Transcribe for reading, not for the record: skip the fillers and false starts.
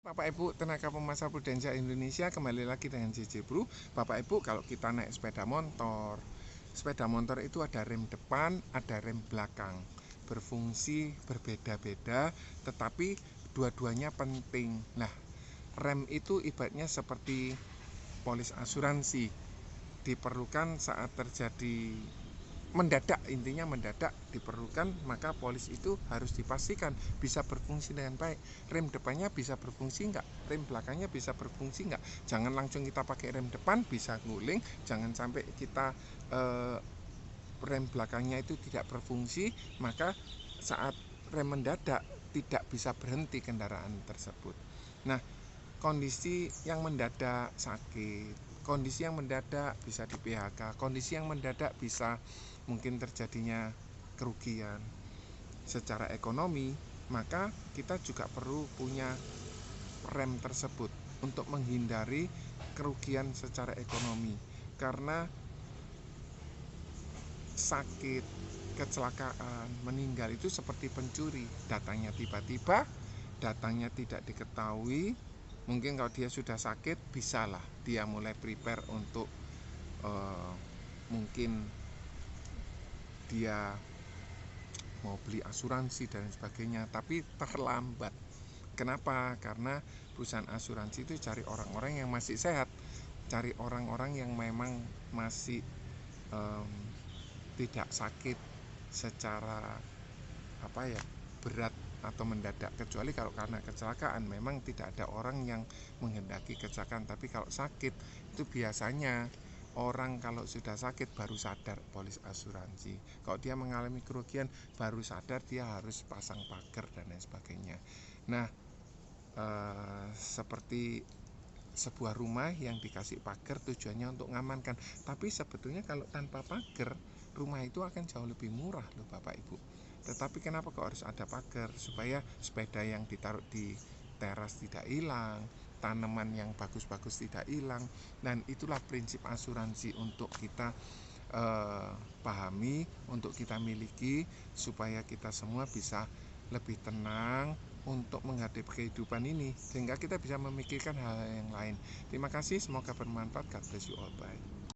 Bapak Ibu tenaga pemasar Prudensial Indonesia, kembali lagi dengan JJ Bro. Bapak Ibu, kalau kita naik sepeda motor itu ada rem depan, ada rem belakang, berfungsi berbeda-beda, tetapi dua-duanya penting. Nah, rem itu ibaratnya seperti polis asuransi, diperlukan saat terjadi mendadak, intinya mendadak diperlukan, maka polis itu harus dipastikan bisa berfungsi dengan baik. Rem depannya bisa berfungsi enggak, rem belakangnya bisa berfungsi enggak. Jangan langsung kita pakai rem depan bisa nguling, jangan sampai kita rem belakangnya itu tidak berfungsi, maka saat rem mendadak tidak bisa berhenti kendaraan tersebut. Nah, kondisi yang mendadak sakit, kondisi yang mendadak bisa di PHK, kondisi yang mendadak bisa mungkin terjadinya kerugian secara ekonomi, maka kita juga perlu punya rem tersebut untuk menghindari kerugian secara ekonomi. Karena sakit, kecelakaan, meninggal itu seperti pencuri, datangnya tiba-tiba, datangnya tidak diketahui. Mungkin kalau dia sudah sakit, bisalah dia mulai prepare untuk mungkin dia mau beli asuransi dan sebagainya, tapi terlambat. Kenapa? Karena perusahaan asuransi itu cari orang-orang yang masih sehat, cari orang-orang yang memang masih tidak sakit secara berat atau mendadak, kecuali kalau karena kecelakaan memang tidak ada orang yang menghendaki kecelakaan. Tapi kalau sakit itu biasanya orang kalau sudah sakit baru sadar polis asuransi. Kalau dia mengalami kerugian baru sadar dia harus pasang pagar dan lain sebagainya. Nah, seperti sebuah rumah yang dikasih pagar tujuannya untuk mengamankan, tapi sebetulnya kalau tanpa pagar rumah itu akan jauh lebih murah loh Bapak Ibu. Tetapi kenapa kok harus ada pagar? Supaya sepeda yang ditaruh di teras tidak hilang, tanaman yang bagus-bagus tidak hilang. Dan itulah prinsip asuransi untuk kita pahami, untuk kita miliki, supaya kita semua bisa lebih tenang untuk menghadapi kehidupan ini, sehingga kita bisa memikirkan hal yang lain. Terima kasih, semoga bermanfaat. God bless you all. Bye.